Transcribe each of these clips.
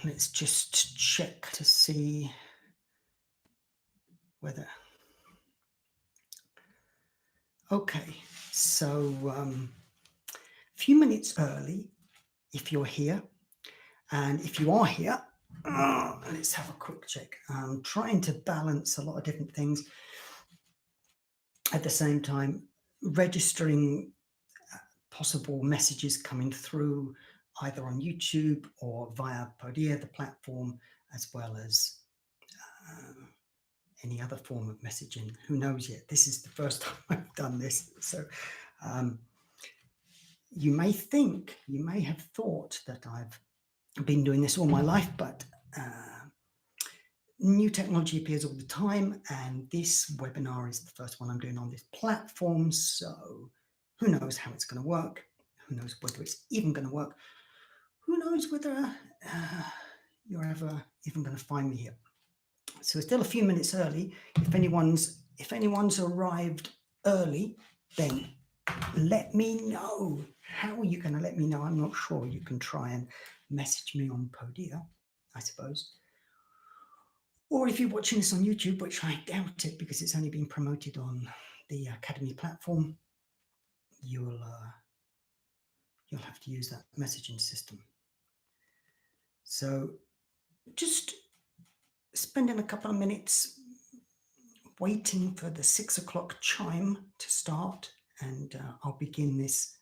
let's just check to see whether. Okay, so a few minutes early, if you're here, and if you are here, let's have a quick check. I'm trying to balance a lot of different things at the same time, registering possible messages coming through either on YouTube or via Podia, the platform, as well as any other form of messaging. Who knows yet? This is the first time I've done this. So you may have thought that I've been doing this all my life, but new technology appears all the time, and this webinar is the first one I'm doing on this platform. So who knows how it's going to work? Who knows whether it's even going to work? Who knows whether you're ever even going to find me here? So it's still a few minutes early. If anyone's arrived early, then let me know. How are you going to let me know? I'm not sure. You can try and message me on Podia, I suppose. Or if you're watching this on YouTube, which I doubt it because it's only been promoted on the Academy platform, you'll have to use that messaging system. So just spending a couple of minutes waiting for the 6 o'clock chime to start, and I'll begin this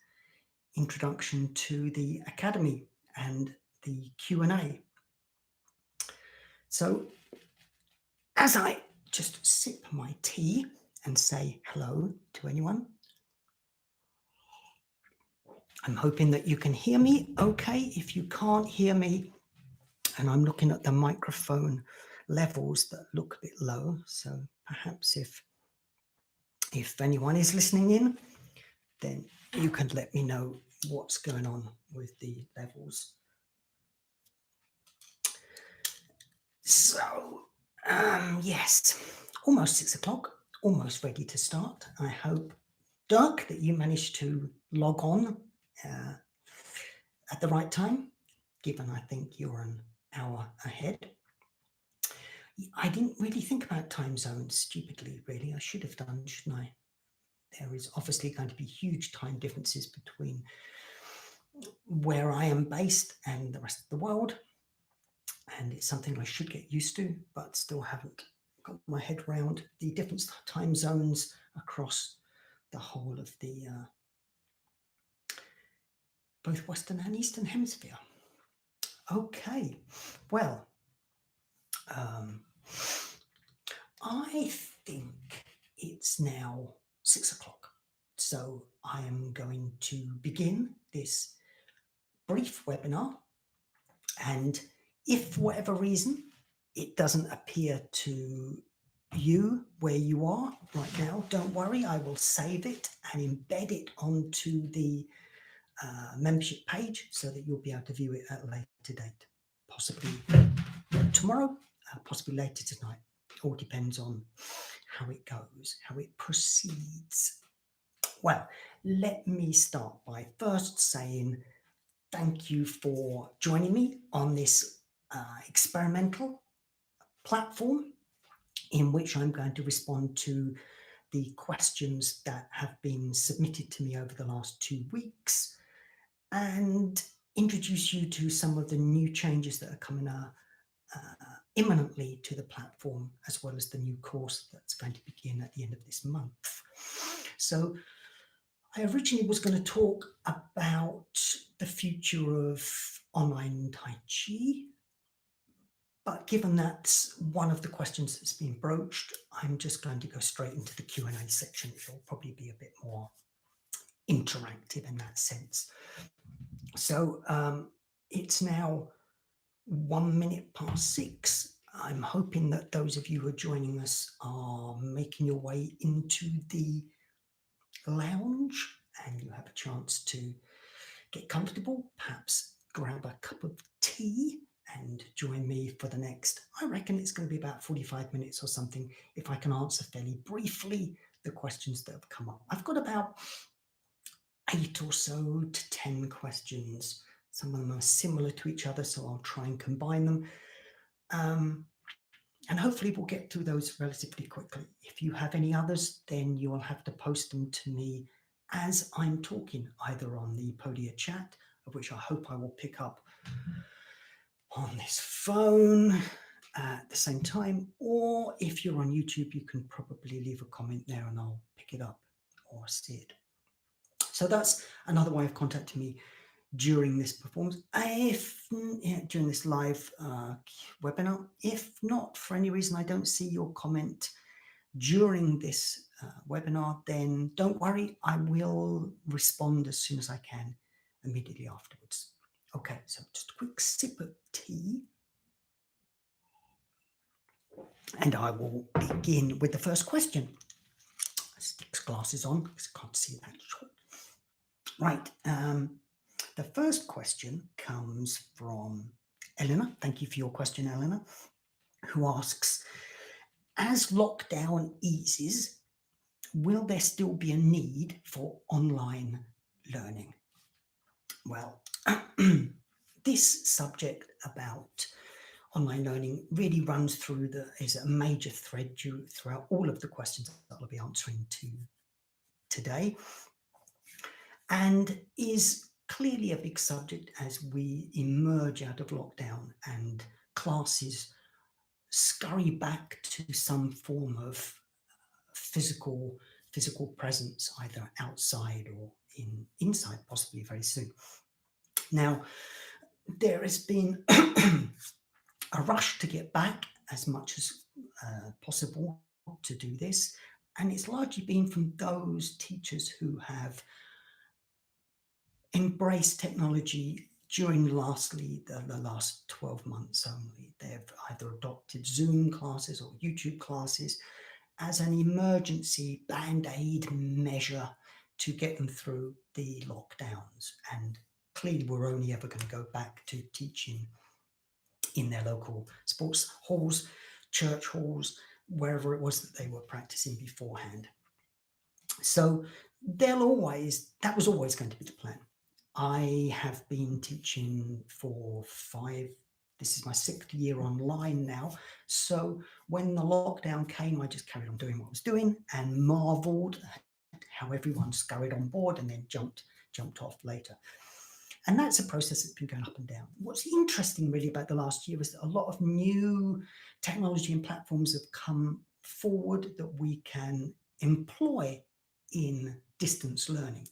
introduction to the Academy and the Q&A. So as I just sip my tea and say hello to anyone, I'm hoping that you can hear me okay. If you can't hear me, and I'm looking at the microphone levels that look a bit low, so perhaps if anyone is listening in, then you can let me know what's going on with the levels. So, yes, almost 6 o'clock, almost ready to start. I hope, Dirk, that you managed to log on at the right time, given I think you're an hour ahead. I didn't really think about time zones, stupidly, really. I should have done, shouldn't I? There is obviously going to be huge time differences between where I am based and the rest of the world. And it's something I should get used to, but still haven't got my head around the different time zones across the whole of the both Western and Eastern Hemisphere. Okay, well, I think it's now 6 o'clock. So I am going to begin this brief webinar. And if for whatever reason it doesn't appear to you where you are right now, don't worry, I will save it and embed it onto the membership page so that you'll be able to view it at a later date, possibly tomorrow, possibly later tonight. It all depends on how it goes, how it proceeds. Well, let me start by first saying thank you for joining me on this experimental platform in which I'm going to respond to the questions that have been submitted to me over the last 2 weeks and introduce you to some of the new changes that are coming imminently to the platform, as well as the new course that's going to begin at the end of this month. So I originally was going to talk about the future of online Tai Chi, but given that's one of the questions that's been broached, I'm just going to go straight into the Q&A section. It'll probably be a bit more interactive in that sense. So it's now 1 minute past 6. I'm hoping that those of you who are joining us are making your way into the lounge and you have a chance to get comfortable, perhaps grab a cup of tea and join me for the next, I reckon it's going to be about 45 minutes or something, if I can answer fairly briefly the questions that have come up. I've got about 8 or so to 10 questions Some of them are similar to each other, so I'll try and combine them. And hopefully we'll get through those relatively quickly. If you have any others, then you will have to post them to me as I'm talking, either on the Podia chat, of which I hope I will pick up on this phone at the same time, or if you're on YouTube, you can probably leave a comment there and I'll pick it up or see it. So that's another way of contacting me during this performance, during this live webinar. If not, for any reason I don't see your comment during this webinar, then don't worry, I will respond as soon as I can immediately afterwards. Okay, so just a quick sip of tea. And I will begin with the first question. Stick glasses on because I can't see that short. Right. The first question comes from Eleanor. Thank you for your question, Eleanor, who asks, as lockdown eases, will there still be a need for online learning? Well, this subject about online learning really runs through is a major thread throughout all of the questions that I'll be answering today, and is clearly a big subject as we emerge out of lockdown and classes scurry back to some form of physical presence, either outside or inside, possibly very soon. Now, there has been a rush to get back as much as possible to do this, and it's largely been from those teachers who have embraced technology during the last 12 months only. They've either adopted Zoom classes or YouTube classes as an emergency band-aid measure to get them through the lockdowns. And clearly we're only ever going to go back to teaching in their local sports halls, church halls, wherever it was that they were practicing beforehand. So that was always going to be the plan. I have been teaching for this is my 6th year online now. So when the lockdown came, I just carried on doing what I was doing and marveled at how everyone scurried on board and then jumped off later. And that's a process that's been going up and down. What's interesting really about the last year is that a lot of new technology and platforms have come forward that we can employ in distance learning.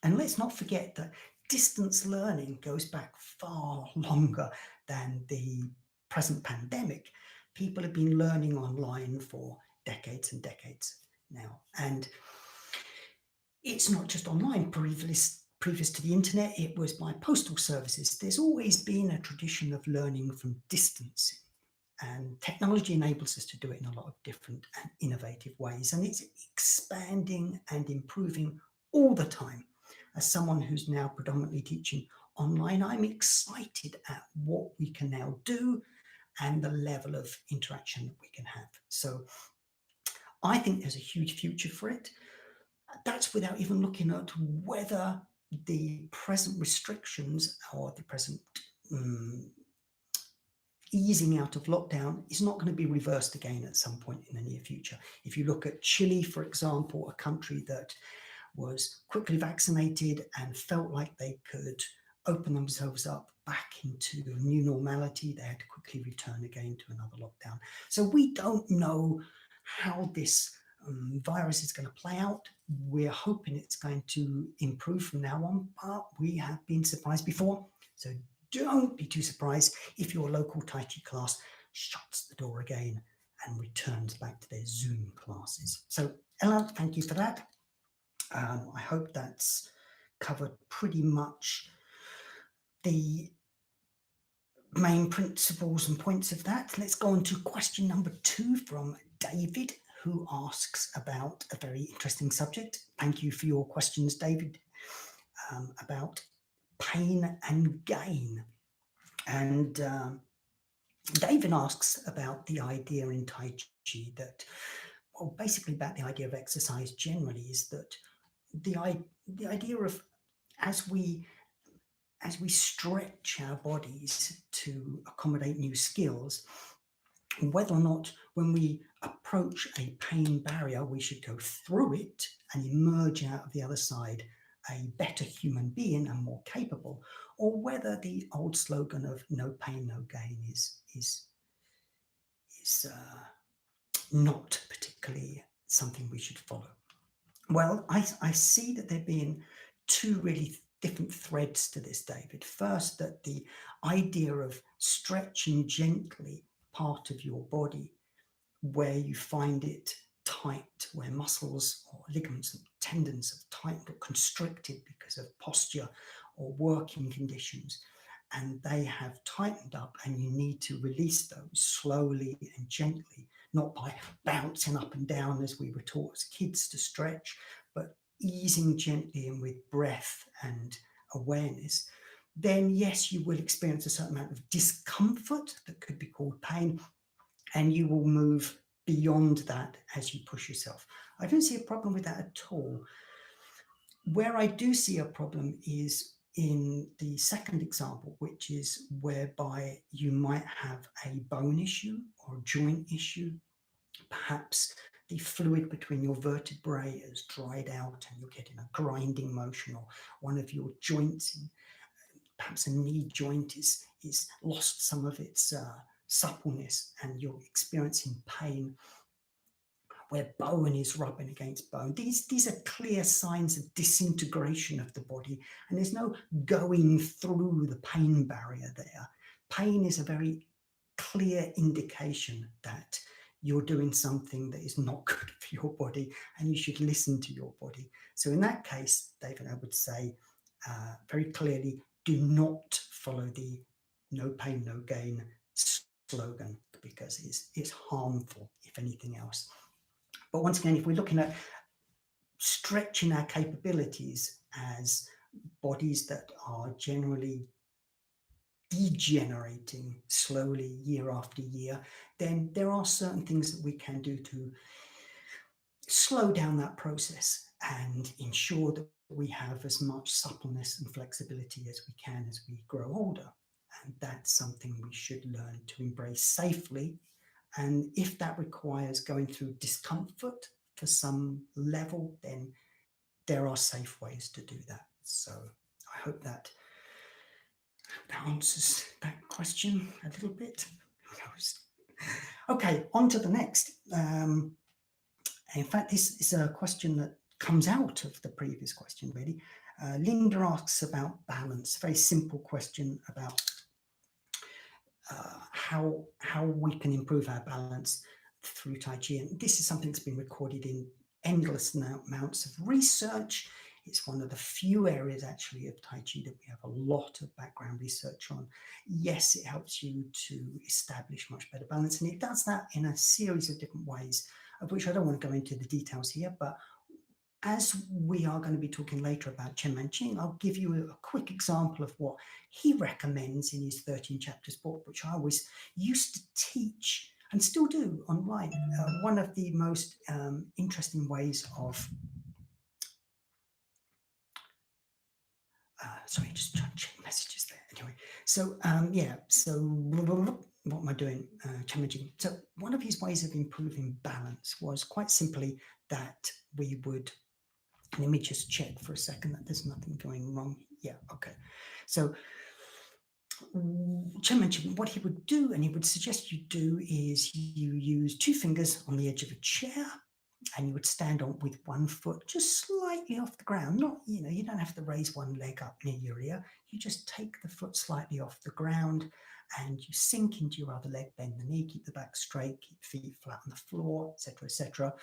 And let's not forget that distance learning goes back far longer than the present pandemic. People have been learning online for decades and decades now. And it's not just online. Previous to the internet, it was by postal services. There's always been a tradition of learning from distance. And technology enables us to do it in a lot of different and innovative ways. And it's expanding and improving all the time. As someone who's now predominantly teaching online, I'm excited at what we can now do and the level of interaction that we can have. So I think there's a huge future for it. That's without even looking at whether the present restrictions or the present easing out of lockdown is not going to be reversed again at some point in the near future. If you look at Chile, for example, a country that was quickly vaccinated and felt like they could open themselves up back into a new normality, they had to quickly return again to another lockdown. So we don't know how this virus is going to play out. We're hoping it's going to improve from now on, but we have been surprised before. So don't be too surprised if your local Tai Chi class shuts the door again and returns back to their Zoom classes. So Ella, thank you for that. I hope that's covered pretty much the main principles and points of that. Let's go on to question number 2 from David, who asks about a very interesting subject. Thank you for your questions, David, about pain and gain. And David asks about the idea in Tai Chi that, well, basically about the idea of exercise generally, is that the idea of as we as we stretch our bodies to accommodate new skills, whether or not when we approach a pain barrier, we should go through it and emerge out of the other side a better human being and more capable, or whether the old slogan of no pain, no gain is not particularly something we should follow. Well, I see that there being two really different threads to this, David. First, that the idea of stretching gently part of your body where you find it tight, where muscles or ligaments and tendons have tightened or constricted because of posture or working conditions, and they have tightened up, and you need to release those slowly and gently, not by bouncing up and down as we were taught as kids to stretch, but easing gently and with breath and awareness, then yes, you will experience a certain amount of discomfort that could be called pain, and you will move beyond that as you push yourself. I don't see a problem with that at all. Where I do see a problem is in the second example, which is whereby you might have a bone issue or a joint issue. Perhaps the fluid between your vertebrae has dried out and you're getting a grinding motion, or one of your joints, perhaps a knee joint, is lost some of its suppleness and you're experiencing pain where bone is rubbing against bone. These are clear signs of disintegration of the body, and there's no going through the pain barrier there. Pain is a very clear indication that you're doing something that is not good for your body, and you should listen to your body. So in that case, David, I would say very clearly, do not follow the no pain, no gain slogan, because it's harmful, if anything else. But once again, if we're looking at stretching our capabilities as bodies that are generally degenerating slowly year after year, then there are certain things that we can do to slow down that process and ensure that we have as much suppleness and flexibility as we can as we grow older. And that's something we should learn to embrace safely. And if that requires going through discomfort for some level, then there are safe ways to do that. So I hope that answers that question a little bit. Okay, on to the next. In fact, this is a question that comes out of the previous question, really. Linda asks about balance, very simple question about how we can improve our balance through Tai Chi. And this is something that's been recorded in endless amounts of research. It's one of the few areas actually of Tai Chi that we have a lot of background research on. Yes, it helps you to establish much better balance, and it does that in a series of different ways, of which I don't want to go into the details here, but as we are going to be talking later about Chen Manqing, I'll give you a quick example of what he recommends in his 13 chapters book, which I always used to teach and still do online. One of the most interesting ways of sorry, just trying to check messages there. Anyway, so what am I doing? Chen Manqing. So one of his ways of improving balance was quite simply that we would, let me just check for a second that there's nothing going wrong. Yeah, okay. So Chen Manqing, what he would do, and he would suggest you do, is you use two fingers on the edge of a chair, and you would stand on with one foot just slightly off the ground. Not, you don't have to raise one leg up near your ear. You just take the foot slightly off the ground and you sink into your other leg, bend the knee, keep the back straight, keep feet flat on the floor, etc., etc.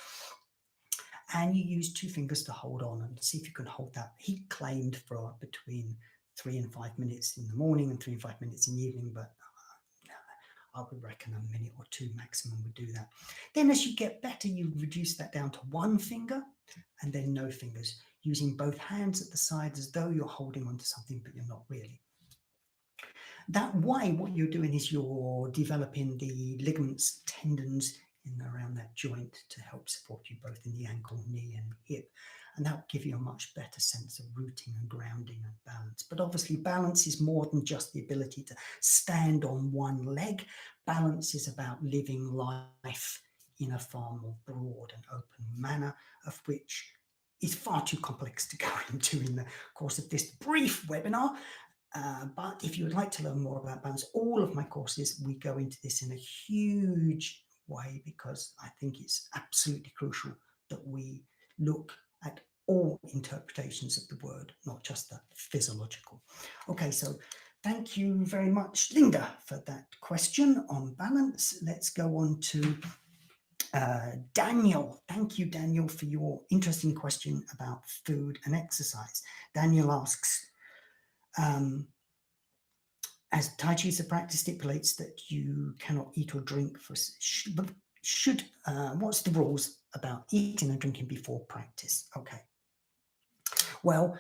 And you use two fingers to hold on and see if you can hold that. He claimed for between 3 and 5 minutes in the morning and 3 and 5 minutes in the evening, but I would reckon a minute or two maximum would do that. Then as you get better, you reduce that down to one finger and then no fingers, using both hands at the sides as though you're holding onto something, but you're not really. That way, what you're doing is you're developing the ligaments, tendons in around that joint to help support you both in the ankle, knee and hip. and that will give you a much better sense of rooting and grounding and balance. But obviously balance is more than just the ability to stand on one leg. Balance is about living life in a far more broad and open manner, of which is far too complex to go into in the course of this brief webinar. But if you would like to learn more about balance, all of my courses, we go into this in a huge way, because I think it's absolutely crucial that we look at all interpretations of the word, not just the physiological. Okay, so thank you very much, Linda, for that question on balance. Let's go on to Daniel. Thank you, Daniel, for your interesting question about food and exercise. Daniel asks, as Tai Chi practice stipulates that you cannot eat or drink what's the rules about eating and drinking before practice? Okay. Well,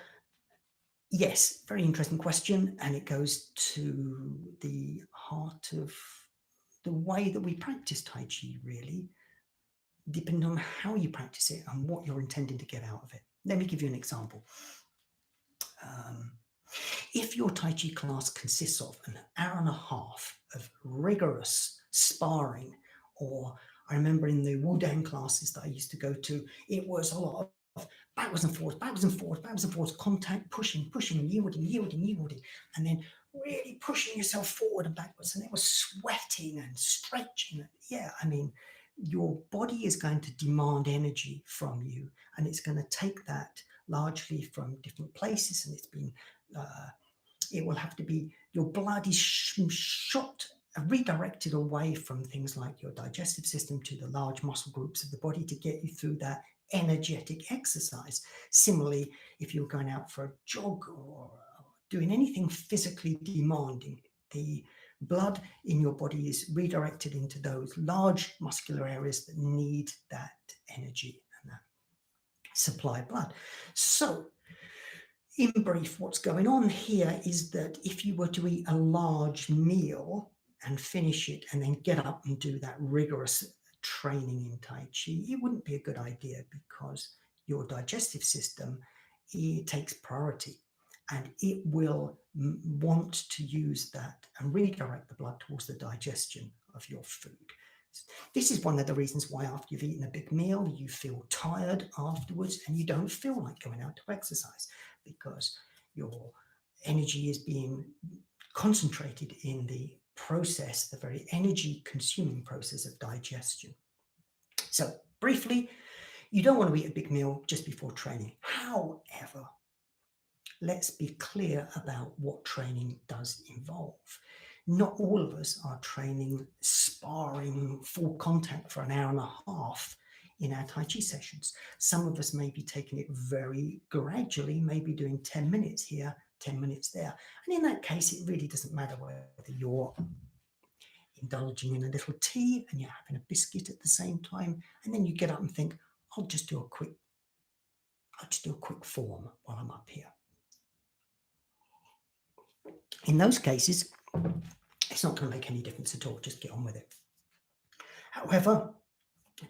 yes, very interesting question, and it goes to the heart of the way that we practice Tai Chi, really, depending on how you practice it and what you're intending to get out of it. Let me give you an example. If your Tai Chi class consists of an hour and a half of rigorous sparring, or I remember in the Wudang classes that I used to go to, it was a lot of backwards and forwards, contact, pushing, yielding, and then really pushing yourself forward and backwards, and it was sweating and stretching. Yeah, I mean, your body is going to demand energy from you, and it's going to take that largely from different places, and it's been it will have to be, your blood is shot, redirected away from things like your digestive system to the large muscle groups of the body to get you through that energetic exercise. Similarly, if you're going out for a jog or doing anything physically demanding, the blood in your body is redirected into those large muscular areas that need that energy and that supply of blood. So in brief, what's going on here is that if you were to eat a large meal and finish it and then get up and do that rigorous training in Tai Chi, it wouldn't be a good idea, because your digestive system, it takes priority, and it will want to use that and redirect the blood towards the digestion of your food. This is one of the reasons why after you've eaten a big meal, you feel tired afterwards and you don't feel like going out to exercise, because your energy is being concentrated in the process, the very energy consuming process of digestion. So briefly, you don't want to eat a big meal just before training. However, let's be clear about what training does involve. Not all of us are training, sparring, full contact for an hour and a half in our Tai Chi sessions. Some of us may be taking it very gradually, maybe doing 10 minutes here, 10 minutes there. And in that case, it really doesn't matter whether you're indulging in a little tea and you're having a biscuit at the same time, and then you get up and think, I'll just do a quick form while I'm up here. In those cases, it's not going to make any difference at all. Just get on with it. However,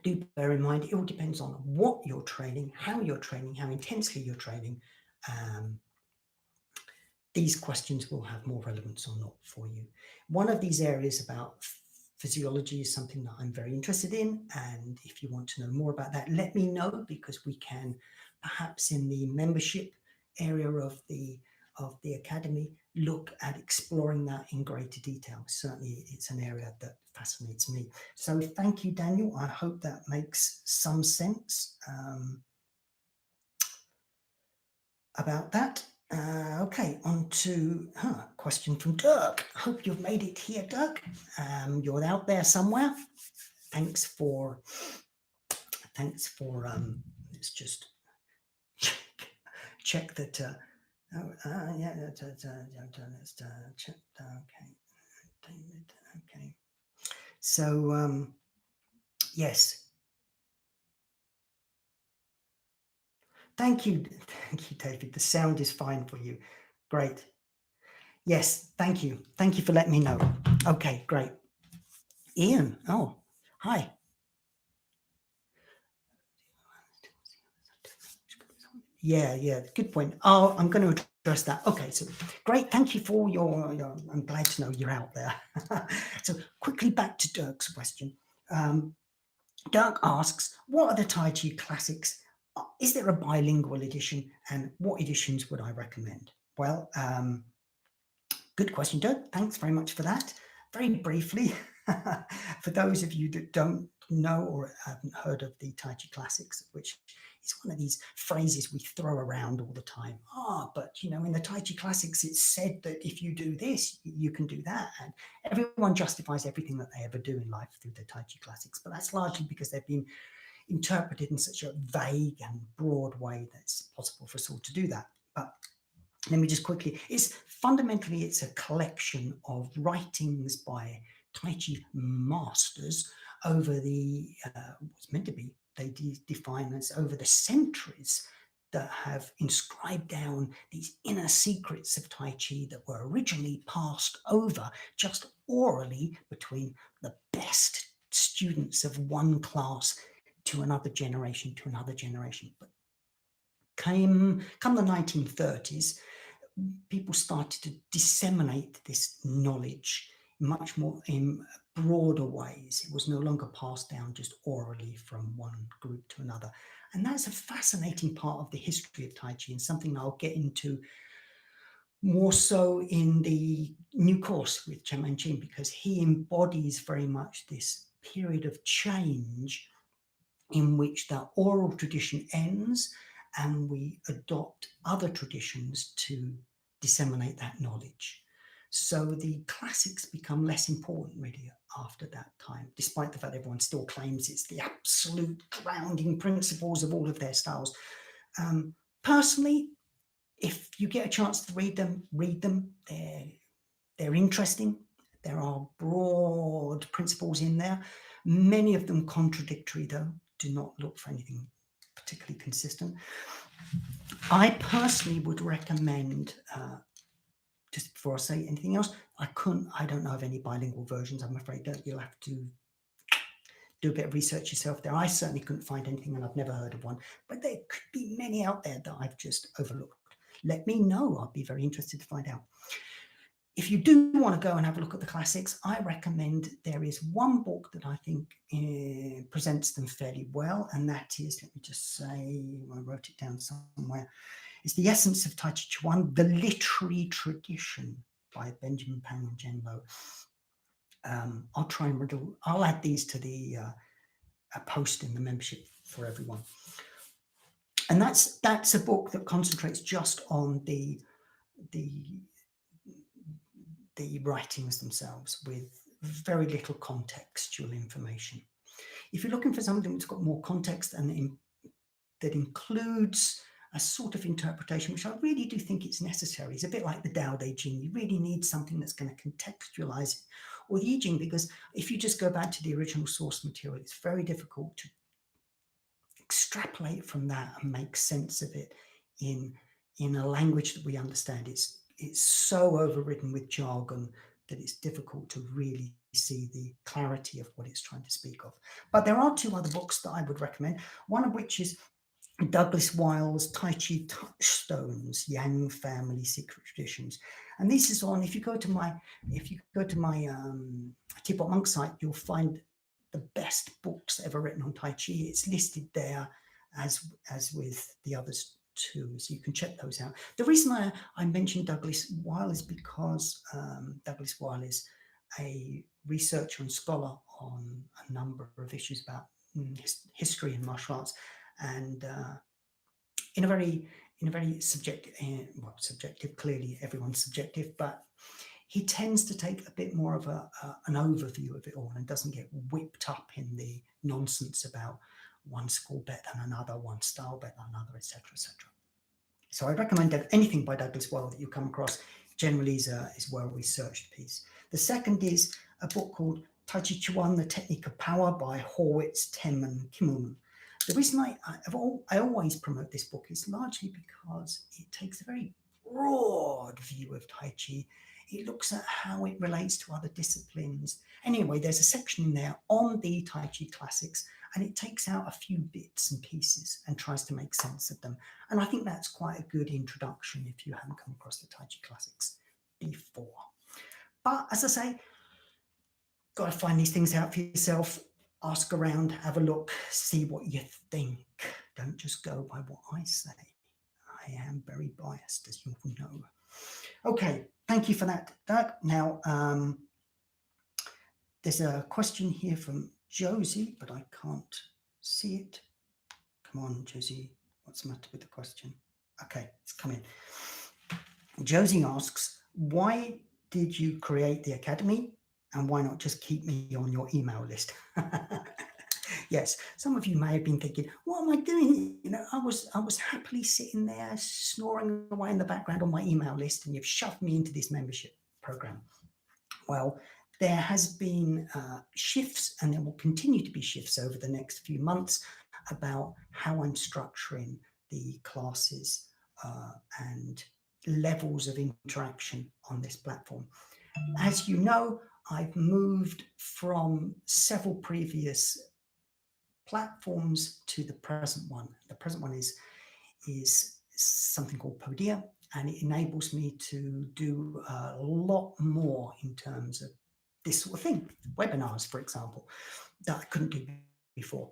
do bear in mind, it all depends on what you're training, how intensely you're training. These questions will have more relevance or not for you. One of these areas about physiology is something that I'm very interested in. And if you want to know more about that, let me know, because we can perhaps in the membership area of the Academy look at exploring that in greater detail. Certainly it's an area that fascinates me. So thank you, Daniel. I hope that makes some sense about that. Okay, on to a question from Dirk. Hope you've made it here, Dirk. You're out there somewhere. Thanks for let's just check that. Yeah, let's check. Okay, David. Okay, so yes. Thank you, David. The sound is fine for you. Great. Yes, thank you. Thank you for letting me know. Okay, great. Ian, oh, hi. Yeah, good point. Oh, I'm going to address that. Okay, so great. Thank you for I'm glad to know you're out there. So quickly back to Dirk's question. Dirk asks, what are the Tai Chi classics? Is there a bilingual edition, and what editions would I recommend? Well, good question, Dirk. Thanks very much for that. Very briefly, for those of you that don't know or haven't heard of the Tai Chi Classics, which is one of these phrases we throw around all the time. But in the Tai Chi Classics, it's said that if you do this, you can do that. And everyone justifies everything that they ever do in life through the Tai Chi Classics. But that's largely because they've been interpreted in such a vague and broad way that it's possible for us all to do that. But let me just quickly, it's a collection of writings by Tai Chi masters over what's meant to be, they define as over the centuries, that have inscribed down these inner secrets of Tai Chi that were originally passed over just orally between the best students of one class to another generation, But come the 1930s, people started to disseminate this knowledge much more in broader ways. It was no longer passed down just orally from one group to another. And that's a fascinating part of the history of Tai Chi, and something I'll get into more so in the new course with Chen Manqing, because he embodies very much this period of change in which the oral tradition ends and we adopt other traditions to disseminate that knowledge. So the classics become less important really after that time, despite the fact everyone still claims it's the absolute grounding principles of all of their styles. Personally, if you get a chance to read them. They're interesting. There are broad principles in there, many of them contradictory, though. Do not look for anything particularly consistent. I personally would recommend, just before I say anything else, I don't know of any bilingual versions, I'm afraid. You'll have to do a bit of research yourself there. I certainly couldn't find anything, and I've never heard of one, but there could be many out there that I've just overlooked. Let me know. I'll be very interested to find out. If you do want to go and have a look at the classics, I recommend there is one book that I think presents them fairly well, and that is, let me just say, I wrote it down somewhere, it's The Essence of Tai Chi Chuan, The Literary Tradition by Benjamin Pang and Jen Lo. I'll add these to the post in the membership for everyone. And that's a book that concentrates just on the writings themselves, with very little contextual information. If you're looking for something that's got more context and that includes a sort of interpretation, which I really do think it's necessary, it's a bit like the Tao Te Ching. You really need something that's going to contextualize it, or the I Ching, because if you just go back to the original source material, it's very difficult to extrapolate from that and make sense of it in a language that we understand. It's so overridden with jargon that it's difficult to really see the clarity of what it's trying to speak of. But there are two other books that I would recommend, one of which is Douglas Wile's Tai Chi Touchstones, Yang Family Secret Traditions. And this is on, if you go to my Teapotmonk site, you'll find the best books ever written on Tai Chi. It's listed there as with the others too, so you can check those out. The reason I mentioned Douglas Wile is because Douglas Wile is a researcher and scholar on a number of issues about history and martial arts, and in a very subjective, clearly everyone's subjective, but he tends to take a bit more of an overview of it all and doesn't get whipped up in the nonsense about one school better than another, one style better than another, etc., etc. So I recommend that anything by Douglas Wile that you come across generally is well-researched piece. The second is a book called Tai Chi Chuan, The Technique of Power by Horwitz, Tem, and Kimmelman. The reason I always promote this book is largely because it takes a very broad view of Tai Chi. It looks at how it relates to other disciplines. Anyway, there's a section in there on the Tai Chi Classics, and it takes out a few bits and pieces and tries to make sense of them. And I think that's quite a good introduction if you haven't come across the Tai Chi Classics before. But as I say, got to find these things out for yourself, ask around, have a look, see what you think. Don't just go by what I say. I am very biased, as you all know. Okay, thank you for that, Doug. Now, there's a question here from Josie, but I can't see it. Come on, Josie, what's the matter with the question? Okay, it's coming. Josie asks, why did you create the Academy? And why not just keep me on your email list? Yes, some of you may have been thinking, what am I doing? You know, I was happily sitting there snoring away in the background on my email list, and you've shoved me into this membership program. Well, there has been shifts, and there will continue to be shifts over the next few months about how I'm structuring the classes and levels of interaction on this platform. As you know, I've moved from several previous platforms to the present one. The present one is something called Podia, and it enables me to do a lot more in terms of this sort of thing, webinars, for example, that I couldn't do before.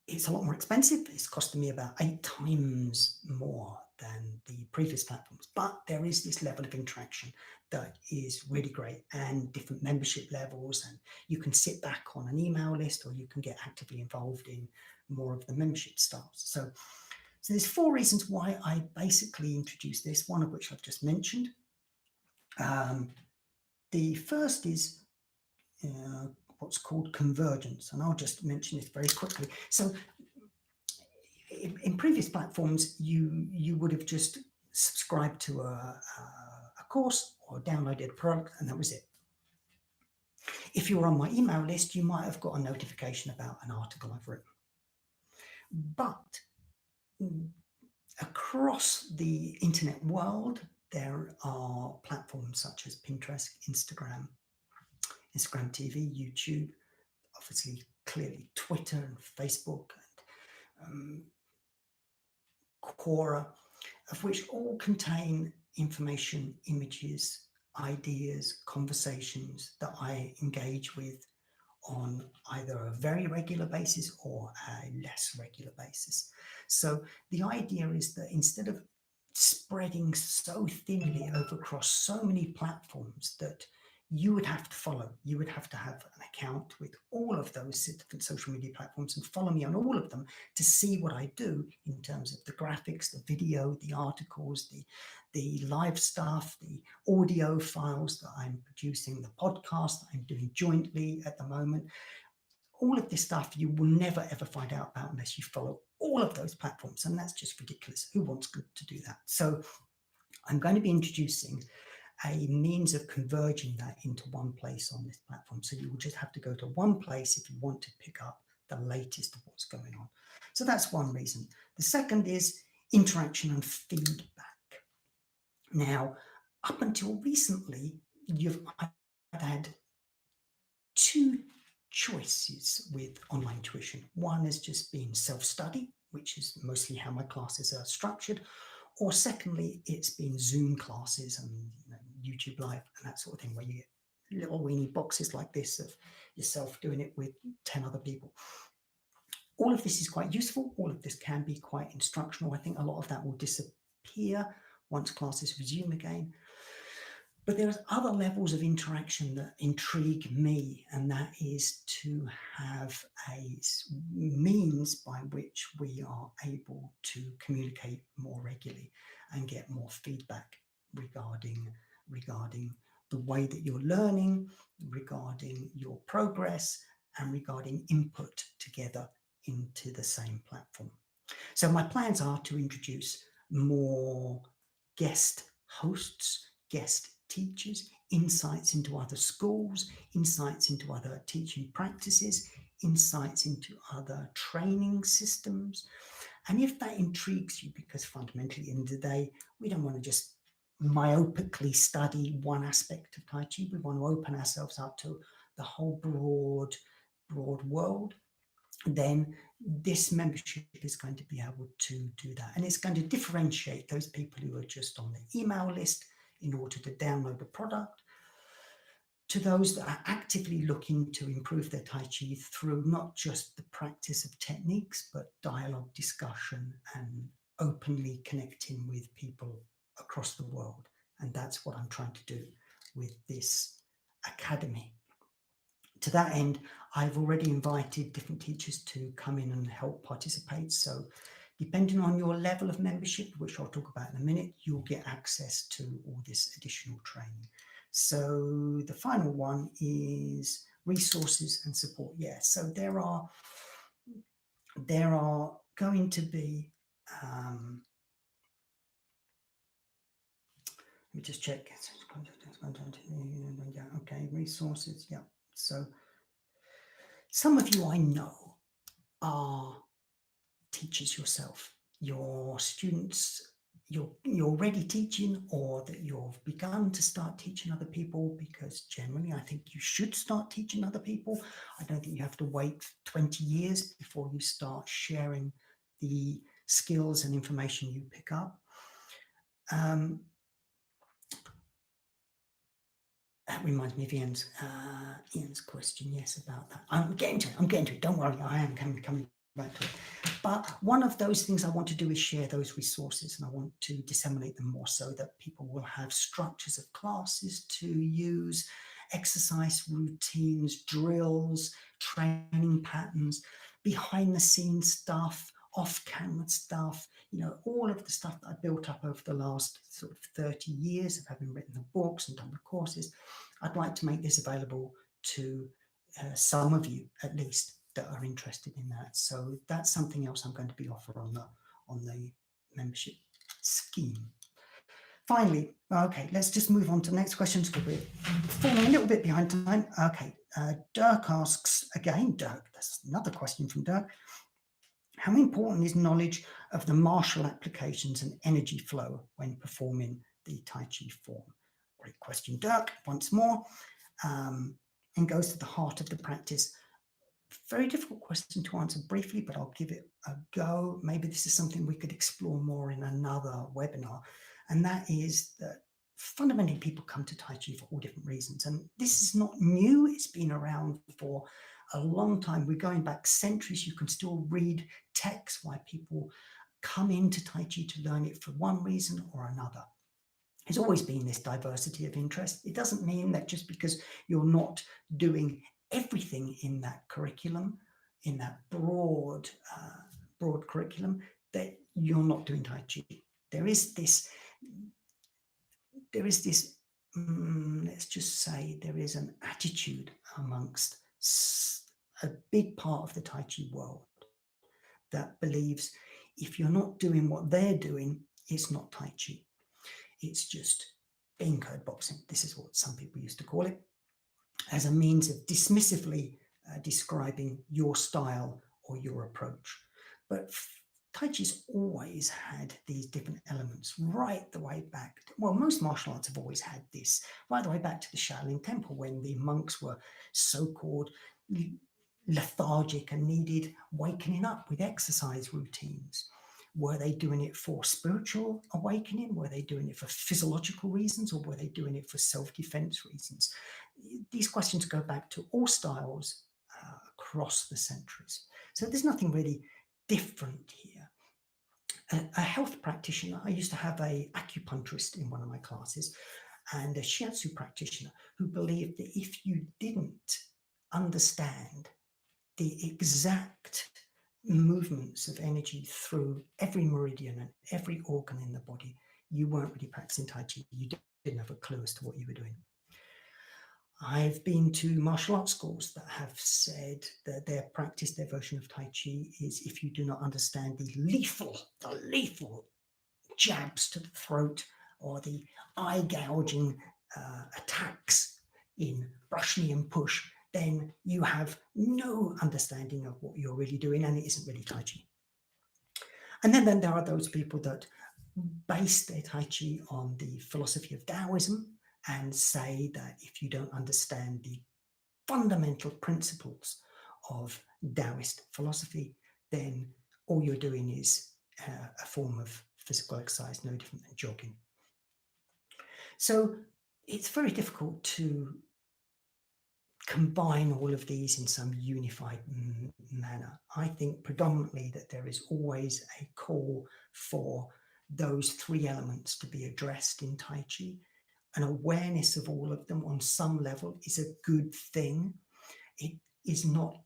It's a lot more expensive. It's costing me about 8 times more than the previous platforms, but there is this level of interaction that is really great, and different membership levels, and you can sit back on an email list, or you can get actively involved in more of the membership styles. So there's 4 reasons why I basically introduced this, one of which I've just mentioned. The first is what's called Convergence, and I'll just mention this very quickly. So in previous platforms, you would have just subscribed to a course or downloaded a product, and that was it. If you were on my email list, you might have got a notification about an article I've written. But across the internet world, there are platforms such as Pinterest, Instagram TV, YouTube, obviously clearly Twitter and Facebook, and Quora, of which all contain information, images, ideas, conversations that I engage with on either a very regular basis or a less regular basis. So the idea is that instead of spreading so thinly across so many platforms that you would have to follow, you would have to have an account with all of those different social media platforms and follow me on all of them to see what I do in terms of the graphics, the video, the articles, the live stuff, the audio files that I'm producing, the podcast that I'm doing jointly at the moment. All of this stuff you will never ever find out about unless you follow all of those platforms, and that's just ridiculous. Who wants to do that? So I'm going to be introducing a means of converging that into one place on this platform. So you will just have to go to one place if you want to pick up the latest of what's going on. So that's one reason. The second is interaction and feedback. Now, up until recently, I've had 2 choices with online tuition. One has just been self-study, which is mostly how my classes are structured. Or secondly, it's been Zoom classes and YouTube Live and that sort of thing, where you get little weeny boxes like this of yourself doing it with 10 other people. All of this is quite useful. All of this can be quite instructional. I think a lot of that will disappear once classes resume again. But there's other levels of interaction that intrigue me, and that is to have a means by which we are able to communicate more regularly and get more feedback regarding the way that you're learning, regarding your progress, and regarding input together into the same platform. So my plans are to introduce more guest hosts, guest teachers, insights into other schools, insights into other teaching practices, insights into other training systems, And if that intrigues you, because fundamentally, at the end of the day, we don't want to just myopically study one aspect of Tai Chi. We want to open ourselves up to the whole broad world. Then this membership is going to be able to do that. And it's going to differentiate those people who are just on the email list in order to download the product, to those that are actively looking to improve their Tai Chi through not just the practice of techniques, but dialogue, discussion, and openly connecting with people across the world. And that's what I'm trying to do with this academy. To that end, I've already invited different teachers to come in and help participate. So depending on your level of membership, which I'll talk about in a minute, you'll get access to all this additional training. So the final one is resources and support. Yeah, so there are going to be, let me just check. Yeah, okay, resources. Yeah. So some of you I know are teachers yourself. Your students, you're already teaching, or that you've begun to start teaching other people, because generally I think you should start teaching other people. I don't think you have to wait 20 years before you start sharing the skills and information you pick up. That reminds me of Ian's question, yes, about that. I'm getting to it. Don't worry, I am coming back to it. But one of those things I want to do is share those resources, and I want to disseminate them more so that people will have structures of classes to use, exercise routines, drills, training patterns, behind the scenes stuff, off-camera stuff, all of the stuff that I built up over the last sort of 30 years of having written the books and done the courses. I'd like to make this available to some of you, at least, that are interested in that. So that's something else I'm going to be offering on the membership scheme. Finally, okay, let's just move on to the next questions because we're falling a little bit behind time. Okay, Dirk asks again, that's another question from Dirk. How important is knowledge of the martial applications and energy flow when performing the Tai Chi form? Great question, Dirk, once more, and goes to the heart of the practice. Very difficult question to answer briefly, but I'll give it a go. Maybe this is something we could explore more in another webinar, and that is that fundamentally people come to Tai Chi for all different reasons, and this is not new. It's been around for a long time. We're going back centuries. You can still read texts why people come into Tai Chi to learn it for one reason or another. There's always been this diversity of interest. It doesn't mean that just because you're not doing everything in that curriculum, in that broad curriculum, that you're not doing Tai Chi. There is this, let's just say, there is an attitude amongst a big part of the Tai Chi world that believes if you're not doing what they're doing, it's not Tai Chi. It's just bean code boxing. This is what some people used to call it, as a means of dismissively describing your style or your approach. But Tai Chi's always had these different elements right the way back. Well, most martial arts have always had this, right the way back to the Shaolin Temple, when the monks were so-called lethargic and needed wakening up with exercise routines. Were they doing it for spiritual awakening? Were they doing it for physiological reasons? Or were they doing it for self-defense reasons? These questions go back to all styles across the centuries. So there's nothing really different here. A health practitioner, I used to have an acupuncturist in one of my classes, and a shiatsu practitioner who believed that if you didn't understand the exact movements of energy through every meridian and every organ in the body, you weren't really practicing Tai Chi. You didn't have a clue as to what you were doing. I've been to martial arts schools that have said that their practice, their version of Tai Chi, is if you do not understand the lethal jabs to the throat or the eye gouging attacks in brush, knee and push, then you have no understanding of what you're really doing, and it isn't really Tai Chi. And then there are those people that base their Tai Chi on the philosophy of Taoism and say that if you don't understand the fundamental principles of Taoist philosophy, then all you're doing is a form of physical exercise, no different than jogging. So it's very difficult to combine all of these in some unified manner. I think predominantly that there is always a call for those three elements to be addressed in Tai Chi. An awareness of all of them on some level is a good thing. It is not,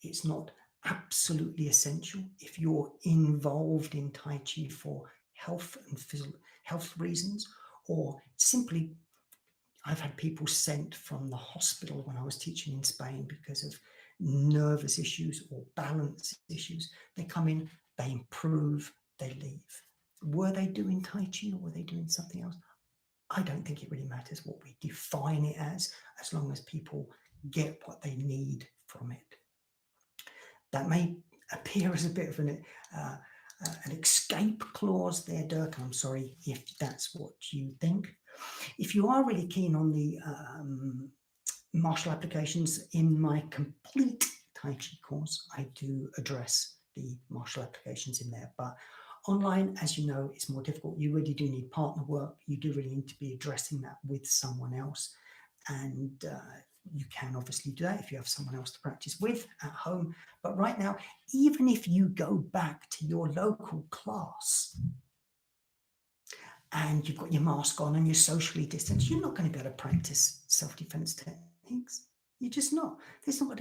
it's not absolutely essential. If you're involved in Tai Chi for health and physical health reasons, or simply, I've had people sent from the hospital when I was teaching in Spain because of nervous issues or balance issues. They come in, they improve, they leave. Were they doing Tai Chi or were they doing something else? I don't think it really matters what we define it as long as people get what they need from it. That may appear as a bit of an escape clause there, Dirk. I'm sorry if that's what you think. If you are really keen on the martial applications, in my complete Tai Chi course, I do address the martial applications in there. But online, as you know, it's more difficult. You really do need partner work. You do really need to be addressing that with someone else. And you can obviously do that if you have someone else to practice with at home. But right now, even if you go back to your local class and you've got your mask on and you're socially distanced, you're not going to be able to practice self-defense techniques. You're just not. There's not going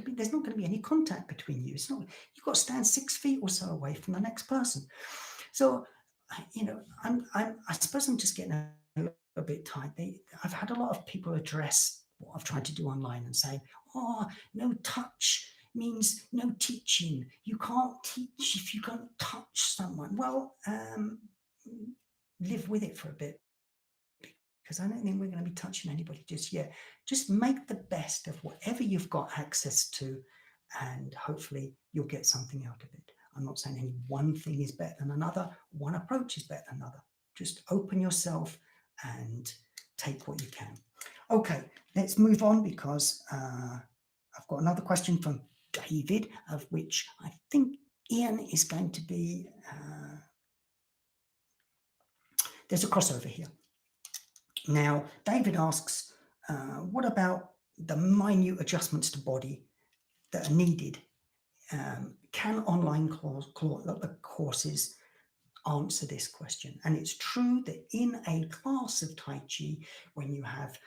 to be any contact between you. It's not. You've got to stand 6 feet or so away from the next person. So, I suppose I'm just getting a little bit tired. I've had a lot of people address what I've tried to do online and say, "Oh, no touch means no teaching. You can't teach if you can't touch someone." Well, live with it for a bit, because I don't think we're going to be touching anybody just yet. Just make the best of whatever you've got access to, and hopefully you'll get something out of it. I'm not saying any one thing is better than another, one approach is better than another. Just open yourself and take what you can. Okay, let's move on, because I've got another question from David, of which I think Ian is going to be... there's a crossover here. Now, David asks, what about the minute adjustments to body that are needed? Can online courses answer this question? And it's true that in a class of Tai Chi, when you have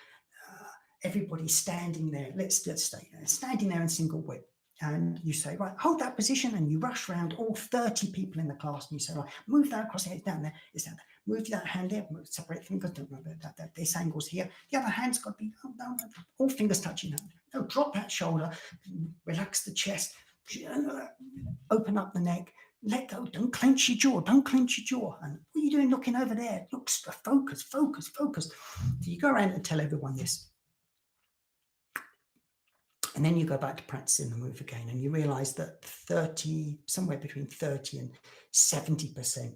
everybody standing there, let's say standing there in single whip, and you say, right, hold that position, and you rush around all 30 people in the class, and you say, right, move that across the head, down there, it's down there. Move that hand there, separate fingers, don't remember that this angle's here. The other hand's got to be all fingers touching. No, drop that shoulder, relax the chest, open up the neck, let go, don't clench your jaw, don't clench your jaw. And what are you doing looking over there? Look, focus, focus, focus. So you go around and tell everyone this. And then you go back to practicing the move again, and you realize that somewhere between 30 and 70%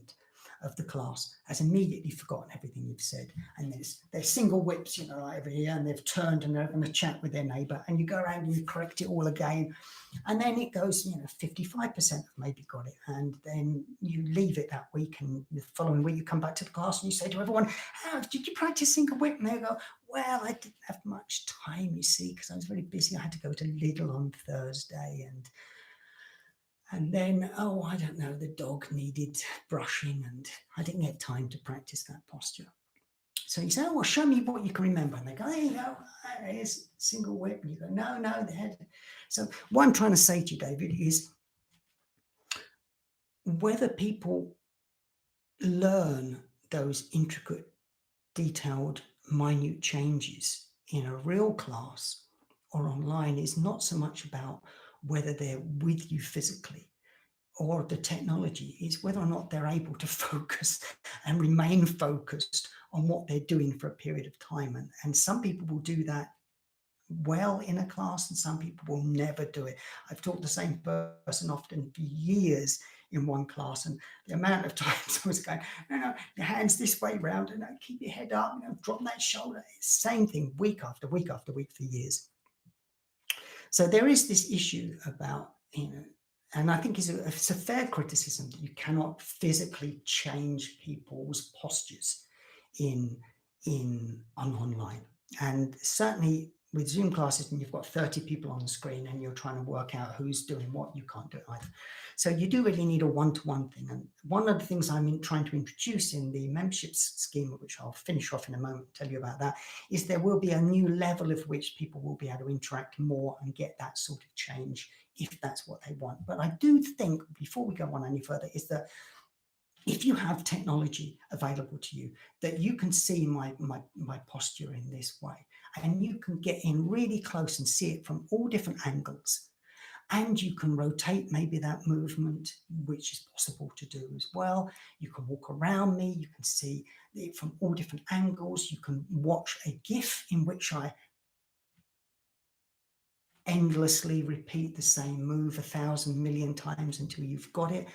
of the class has immediately forgotten everything you've said. And they're single whips, over here, and they've turned and they're going to chat with their neighbor, and you go around and you correct it all again. And then it goes, 55% have maybe got it. And then you leave it that week, and the following week you come back to the class and you say to everyone, did you practice single whip? And they go, well, I didn't have much time, you see, because I was very busy. I had to go to Lidl on Thursday, and then, I don't know, the dog needed brushing, and I didn't get time to practice that posture. So you say, well, show me what you can remember. And they go, there you go, here's single whip. And you go, no, the head. So what I'm trying to say to you, David, is whether people learn those intricate, detailed, minute changes in a real class or online is not so much about whether they're with you physically or the technology. Is whether or not they're able to focus and remain focused on what they're doing for a period of time. And some people will do that well in a class, and some people will never do it. I've taught the same person often for years in one class, and the amount of times I was going, no, your hands this way round, and keep your head up, drop that shoulder. It's the same thing week after week after week for years. So there is this issue about, and I think it's a fair criticism that you cannot physically change people's postures online. And certainly with Zoom classes, when you've got 30 people on the screen and you're trying to work out who's doing what, you can't do it either. So you do really need a one-to-one thing. And one of the things I'm trying to introduce in the memberships scheme, which I'll finish off in a moment, tell you about that, is there will be a new level of which people will be able to interact more and get that sort of change if that's what they want. But I do think, before we go on any further, is that if you have technology available to you, that you can see my posture in this way, and you can get in really close and see it from all different angles, and you can rotate maybe that movement, which is possible to do as well. You can walk around me, you can see it from all different angles, you can watch a GIF in which I endlessly repeat the same move 1,000 million times until you've got it.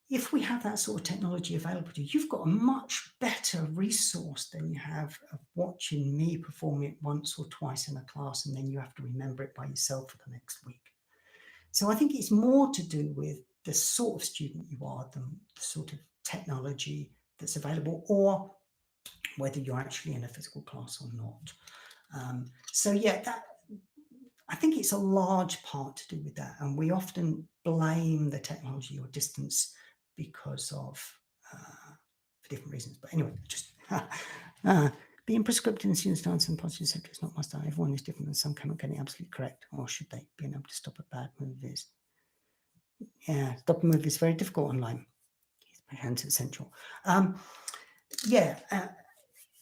If we have that sort of technology available to you, you've got a much better resource than you have of watching me perform it once or twice in a class, and then you have to remember it by yourself for the next week. So I think it's more to do with the sort of student you are than the sort of technology that's available, or whether you're actually in a physical class or not. So yeah, I think it's a large part to do with that. And we often blame the technology or distance because of for different reasons. But anyway, just being prescriptive in student stance and posture sector is not my style. Everyone is different and some cannot get it absolutely correct. Or should they? Being able to stop a bad move is, stop a move is very difficult online. My hands essential.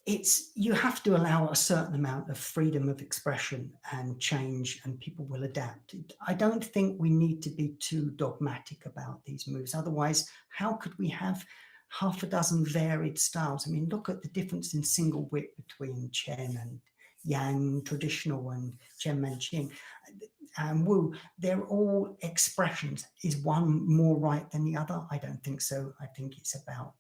It's, you have to allow a certain amount of freedom of expression and change, and people will adapt. I don't think we need to be too dogmatic about these moves. Otherwise, how could we have half a dozen varied styles? I mean, look at the difference in single whip between Chen and Yang, traditional, and Chen Manqing and Wu. They're all expressions. Is one more right than the other? I don't think so. I think it's about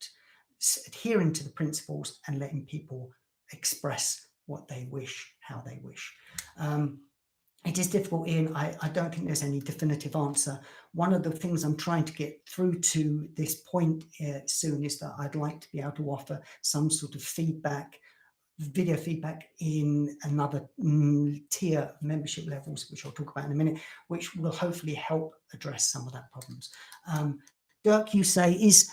adhering to the principles and letting people express what they wish, how they wish. It is difficult, Ian. I don't think there's any definitive answer. One of the things I'm trying to get through to this point soon is that I'd like to be able to offer some sort of feedback, video feedback in another tier of membership levels, which I'll talk about in a minute, which will hopefully help address some of that problems. Dirk, you say, is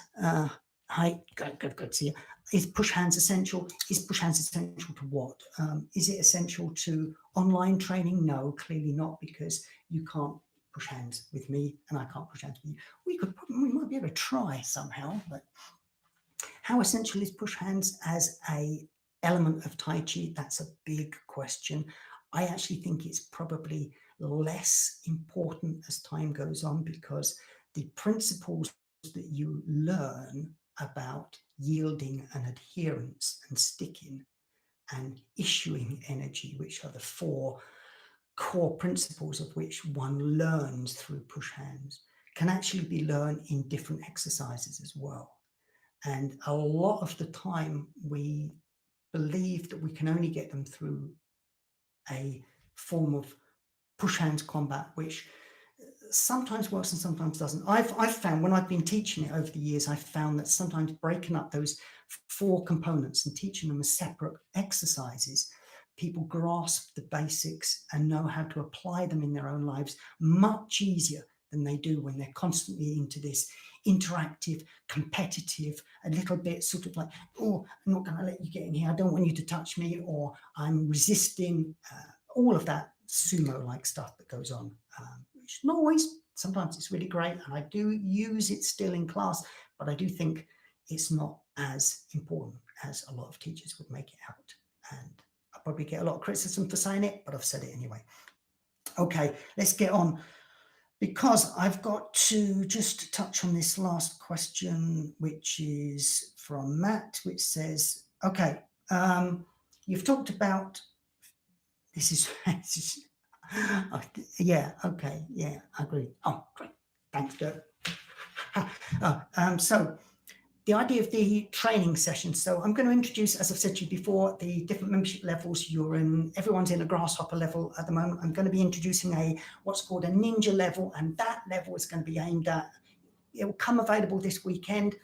hi, good to see you. Is push hands essential? Is push hands essential to what? Is it essential to online training? No, clearly not, because you can't push hands with me and I can't push hands with you. We might be able to try somehow, but how essential is push hands as a element of Tai Chi? That's a big question. I actually think it's probably less important as time goes on, because the principles that you learn about yielding and adherence and sticking and issuing energy, which are the four core principles of which one learns through push hands, can actually be learned in different exercises as well. And a lot of the time we believe that we can only get them through a form of push hands combat, which sometimes works and sometimes doesn't. I've found, when I've been teaching it over the years, I've found that sometimes breaking up those four components and teaching them as separate exercises, people grasp the basics and know how to apply them in their own lives much easier than they do when they're constantly into this interactive, competitive, a little bit sort of like, oh, I'm not going to let you get in here, I don't want you to touch me, or I'm resisting, all of that sumo-like stuff that goes on. Which not always, sometimes it's really great, and I do use it still in class, but I do think it's not as important as a lot of teachers would make it out. And I probably get a lot of criticism for saying it, but I've said it anyway. Okay, let's get on, because I've got to just touch on this last question, which is from Matt, which says, okay, you've talked about, this is yeah, okay, yeah, I agree. Oh, great. Thanks, Dirk. So the idea of the training session. So I'm going to introduce, as I've said to you before, the different membership levels you're in. Everyone's in a grasshopper level at the moment. I'm going to be introducing what's called a ninja level, and that level is going to be aimed at, it will come available this weekend.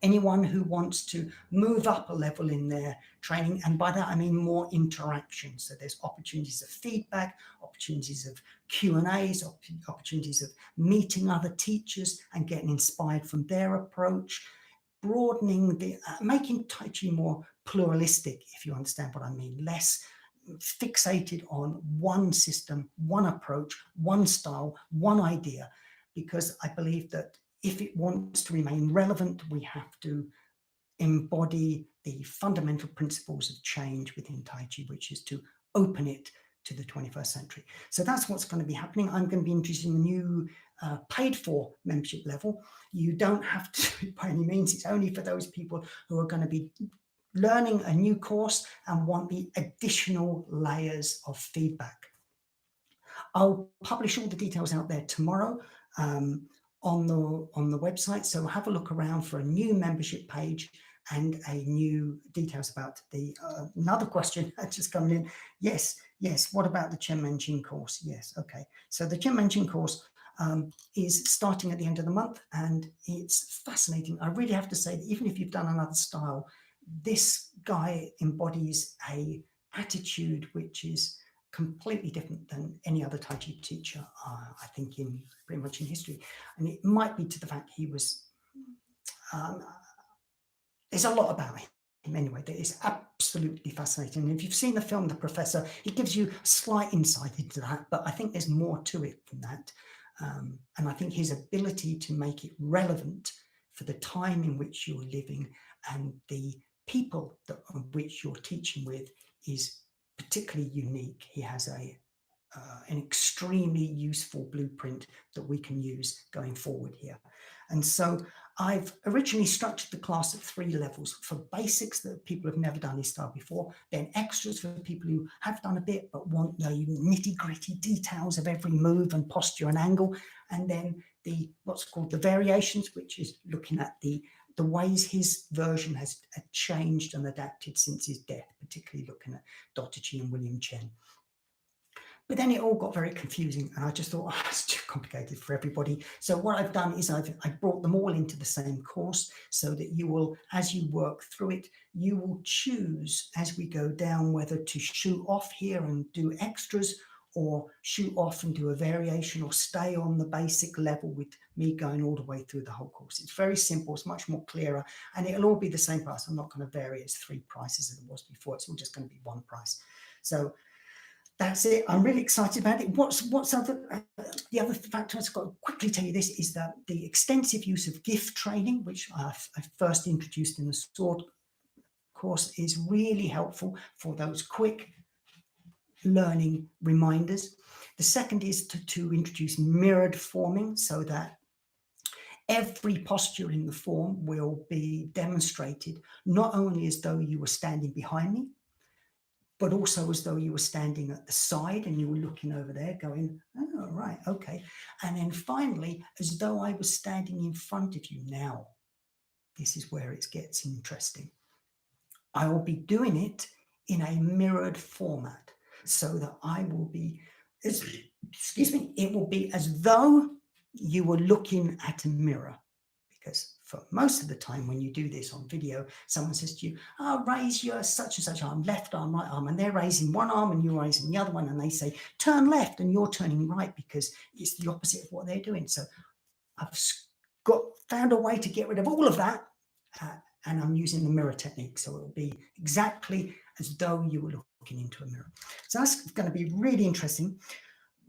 Anyone who wants to move up a level in their training, and by that I mean more interaction. So there's opportunities of feedback, opportunities of Q&As, opportunities of meeting other teachers and getting inspired from their approach, broadening making Tai Chi more pluralistic, if you understand what I mean, less fixated on one system, one approach, one style, one idea, because I believe that if it wants to remain relevant, we have to embody the fundamental principles of change within Tai Chi, which is to open it to the 21st century. So that's what's going to be happening. I'm going to be introducing a new paid for membership level. You don't have to by any means. It's only for those people who are going to be learning a new course and want the additional layers of feedback. I'll publish all the details out there tomorrow on the website. So have a look around for a new membership page and a new details about the another question just coming in. Yes. What about the Chen Manjin course? Yes. Okay. So the Chen Manjin course is starting at the end of the month, and it's fascinating. I really have to say that even if you've done another style, this guy embodies a attitude which is completely different than any other Tai Chi teacher, I think, in pretty much in history. And it might be to the fact he was, there's a lot about him anyway that is absolutely fascinating. And if you've seen the film The Professor, it gives you slight insight into that, but I think there's more to it than that. And I think his ability to make it relevant for the time in which you're living and the people which you're teaching with is particularly unique. He has an extremely useful blueprint that we can use going forward here. And so I've originally structured the class at 3 levels: for basics that people have never done this style before, then extras for people who have done a bit but want the nitty-gritty details of every move and posture and angle, and then what's called the variations, which is looking at the ways his version has changed and adapted since his death, particularly looking at Dr. Chi and William Chen. But then it all got very confusing, and I just thought, oh, it's too complicated for everybody. So what I've done is I've brought them all into the same course, so that you will, as you work through it, you will choose as we go down whether to shoot off here and do extras, or shoot off and do a variation, or stay on the basic level with me going all the way through the whole course. It's very simple, it's much more clearer, and it'll all be the same price. I'm not going to vary it's 3 prices as it was before. It's all just going to be 1 price. So that's it. I'm really excited about it. What's other the other factor I've got to quickly tell you this is that the extensive use of gift training, which I first introduced in the sword course, is really helpful for those quick learning reminders. The second is to introduce mirrored forming, so that every posture in the form will be demonstrated not only as though you were standing behind me, but also as though you were standing at the side and you were looking over there going, oh, right, okay. And then finally, as though I was standing in front of you. Now, this is where it gets interesting. I will be doing it in a mirrored format, so that I will be, it will be as though you were looking at a mirror. Because for most of the time when you do this on video, someone says to you, oh, raise your such and such arm, left arm, right arm, and they're raising one arm and you're raising the other one, and they say, turn left, and you're turning right, because it's the opposite of what they're doing. So I've found a way to get rid of all of that, and I'm using the mirror technique. So it'll be exactly as though you were looking into a mirror. So that's going to be really interesting.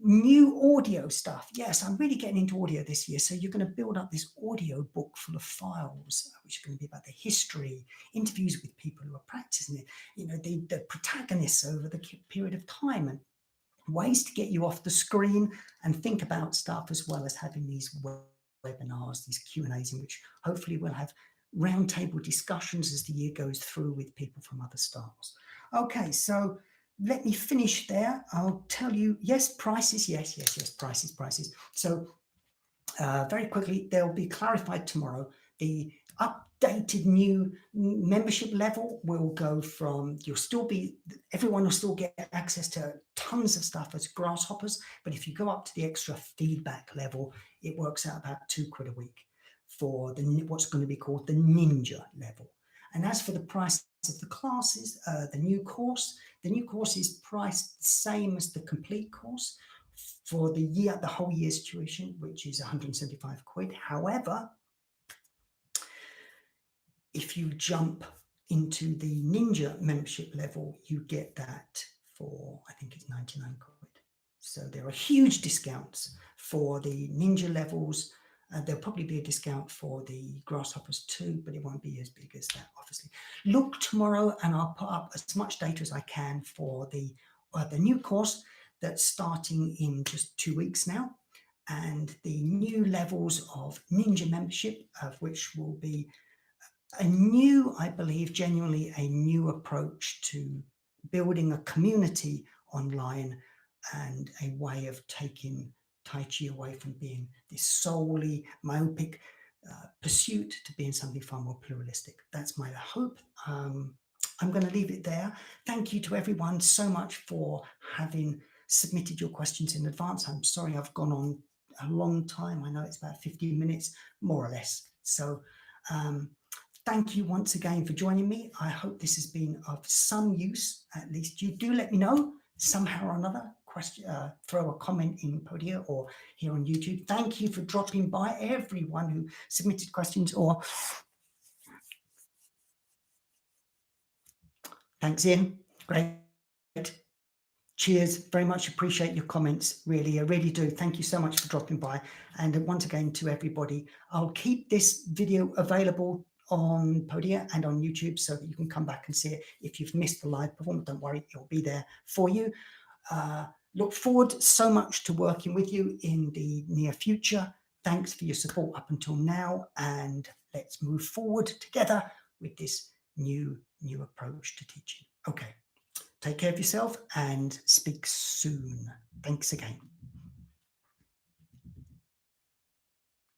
New audio stuff. Yes, I'm really getting into audio this year. So you're going to build up this audio book full of files, which are going to be about the history, interviews with people who are practicing it, the protagonists over the period of time, and ways to get you off the screen and think about stuff, as well as having these webinars, these Q&As, in which hopefully we'll have roundtable discussions as the year goes through with people from other styles. Okay, so let me finish there. I'll tell you, yes, prices, yes, prices. So very quickly, they'll be clarified tomorrow. The updated new membership level will go from, everyone will still get access to tons of stuff as grasshoppers, but if you go up to the extra feedback level, it works out about £2 a week for what's going to be called the ninja level. And as for the price of the classes, the new course is priced the same as the complete course for the whole year's tuition, which is £175. However, if you jump into the ninja membership level, you get that for, I think it's £99. So there are huge discounts for the ninja levels. There'll probably be a discount for the grasshoppers too, but it won't be as big as that, obviously. Look tomorrow and I'll put up as much data as I can for the new course that's starting in just 2 weeks now, and the new levels of ninja membership, of which will be I believe, genuinely a new approach to building a community online and a way of taking Tai Chi away from being this solely myopic pursuit to being something far more pluralistic. That's my hope. I'm going to leave it there. Thank you to everyone so much for having submitted your questions in advance. I'm sorry I've gone on a long time. I know it's about 15 minutes, more or less. So thank you once again for joining me. I hope this has been of some use. At least you do let me know somehow or another. Throw a comment in Podia or here on YouTube. Thank you for dropping by, everyone who submitted questions, or thanks, Ian. Great. Cheers. Very much appreciate your comments. Really, I really do. Thank you so much for dropping by. And once again, to everybody, I'll keep this video available on Podia and on YouTube so that you can come back and see it. If you've missed the live performance, don't worry, it'll be there for you. Look forward so much to working with you in the near future. Thanks for your support up until now, and let's move forward together with this new approach to teaching. Okay, take care of yourself and speak soon. Thanks again.